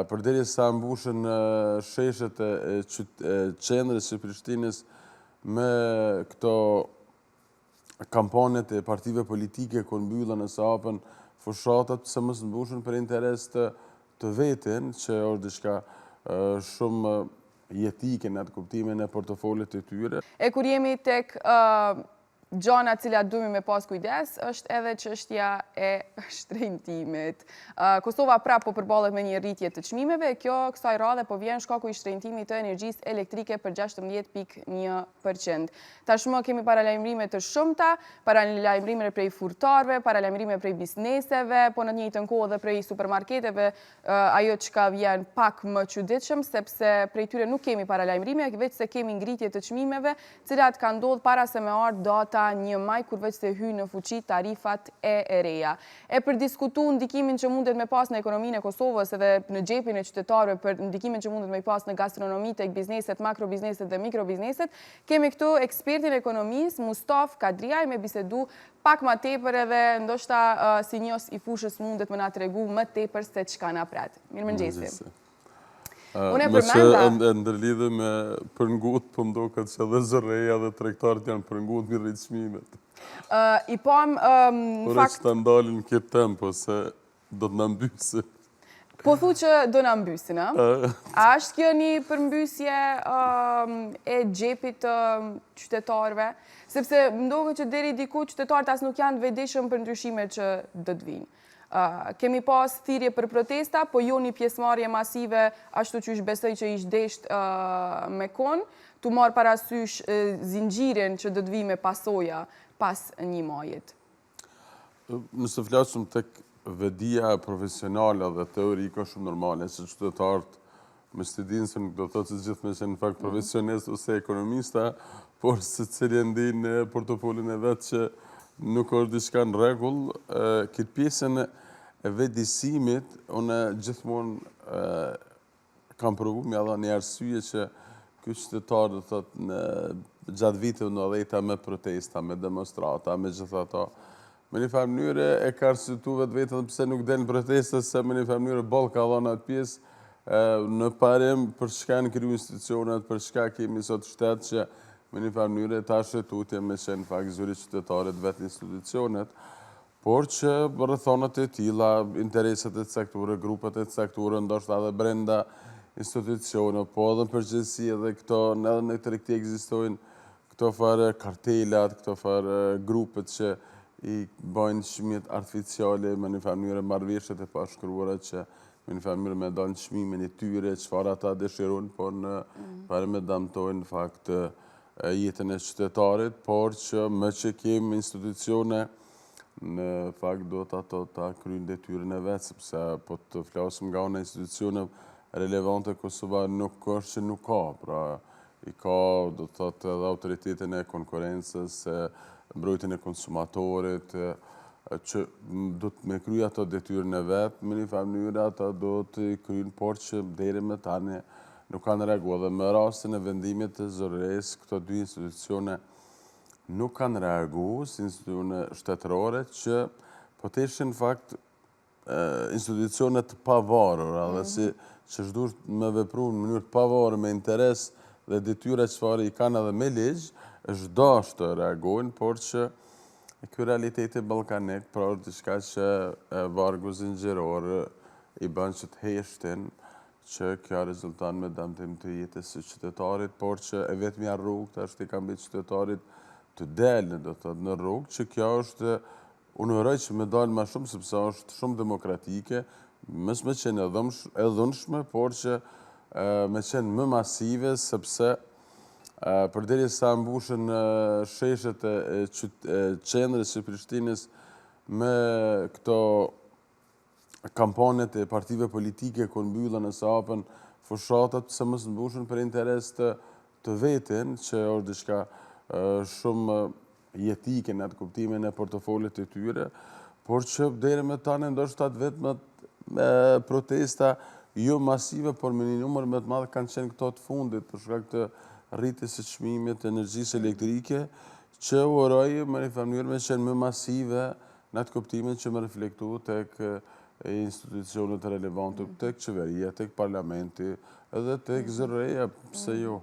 përderisa mbushën sheshet e qendrës së Prishtinës me këto kampanjet e partive politike kur mbyllën e hapen fushatat, pse mos mbushën për interes të vetin, që është diçka shumë jetike në atë kuptimin e portofolit të tyre. E kur jemi tek gjona cilat duhemi me pas kujdes, është edhe çështja e shtrenjtimit. Kosova prapë po përballet me një rritje të çmimeve, kjo kësaj radhe po vjen shkaku i shtrenjtimit të energjisë elektrike për 16.1%. Tashmë kemi paralajmërime të shumta, paralajmërime prej furtarëve, paralajmërime prej bizneseve, po në të njëjtën kohë edhe prej supermarketeve, ajo çka vjen pak më çuditshëm, sepse prej tyre nuk kemi paralajmërime, veç se kemi ngritje të çmimeve, cilat kanë ndodhur para se me ardhur data 1 maj, kur veç se hy në fuqi tarifat e reja. E për diskutu ndikimin që mundet me pas në ekonominë e Kosovës edhe në xhepin e qytetarëve, për ndikimin që mundet me pas në gastronomi, tek bizneset, makrobizneset dhe mikrobizneset, kemi këtu ekspertin e ekonomisë, Mustaf Kadriaj, me bisedu pak ma tepër edhe ndoshta si njës i fushës mundet me na tregu më tepër se çka na pret. Mirëmëngjesi. Me që ndërlidhe me përngut, po ndo këtë që dhe zërreja dhe trektarët janë përngut mi rritë çmimet. I pam... Por e që të ndalin këtë tempo, se do të në mbysin. Po thu që do në mbysin, a? A është kjo një përmbysje e xhepit të qytetarëve? Sepse mdohet që deri diku qytetarët as nuk janë të vetëdijshëm për ndryshimet që do të vinë. Kemi pas thirrje për protesta, po jo një pjesëmarrje masive, ashtu që besoj që ish desht me kon, tu marrë parasysh zinxhirin që do të vijë me pasoja pas 1 majit. Nëse flasim tek vedia profesionale dhe teorike është shumë normale, se qytetarët me dinë se nuk do të thotë se gjithë me qenë në fakt profesionist ose ekonomista, por se cili ndin në portofolin e vetë që nuk është diçka në rregull. Këtë pjesën e vetëdijsimit, unë gjithmonë kam provu me dha një arsye që ky qytetar do thotë në gjatë viteve 90 me protesta, me demonstrata, me gjithë ato, me një farë mënyrë e ka arsyetu vetën pse nuk del në protesta, se me një farë mënyrë boll ka dhënë atë pjesë në parim për çka në kriju institucionet, për çka kemi sot shtet që me një farë mënyrë ta shtetutje me që në fakt zyri qytetarët vetë institucionet, por që rrethonat e tilla, interesat e caktuara, grupet e caktuara, ndoshta edhe brenda institucioneve, po edhe në përgjithësi edhe këto, edhe në tregti ekzistojnë këto farë kartelat, këto farë grupet që i bëjnë çmimet artificiale me një farë mënyrë marrëveshjet e pashkruara që me një farë mënyrë me dalë çmimin e tyre, çfarë ata dëshirojnë, por në farë me damtojnë në fakt jetën e qytetarit, por që më që kemi institucione, në fakt do të ato ta kryjnë detyrën e vetë, sepse po të flasim nga una institucione relevante Kosova nuk është që nuk ka, pra i ka do të thotë edhe autoritetin e konkurencës, mbrojtjen e konsumatorit, që do të me kryjë ato detyrën e vetë, me një farë mënyrë ata do të kryjnë, por që deri më tani nuk kanë reaguar. Dhe me rastin e vendimit të zërres, këto dy institucione nuk kanë reaguar si institucione shtetërore që po të ishin fakt institucione të pavarura dhe si që shduhet me vepru në mënyrë të pavarur me interes dhe detyra çfarë i kanë edhe me ligj, është dashur të reagojnë, por që ky realiteti ballkanik, pra diçka që vargu zinxhiror i bën që të heshtin, që kjo rezulton me dëmtim të jetës së qytetarit, por që e vetmja rrugë tash i ka mbi qytetarit të delë, do të thotë në rrugë, që kjo është unë uroj që me dalë më shumë, sepse është shumë demokratike, mos me qenë e dhunshme, por që me qenë më masive, sepse përderisa mbushën sheshet e qendrës së Prishtinës me këto kampanjet e partive politike kur mbyllën e hapen fushatat, pse mos mbushën për interes të vetin, që është diçka shumë jetike në atë kuptimin e portofolit të tyre, por që deri me tani ndoshta vetëm me protesta jo masive, por me një numër më të madh kanë qenë këto të fundit për shkak të rritjes së çmimit të energjisë elektrike, që uroj me një farë mënyrë me qenë më masive në atë kuptimin që më reflektu tek e institucionet relevante, tek qeveria, tek parlamenti, edhe tek zërreja, pse jo.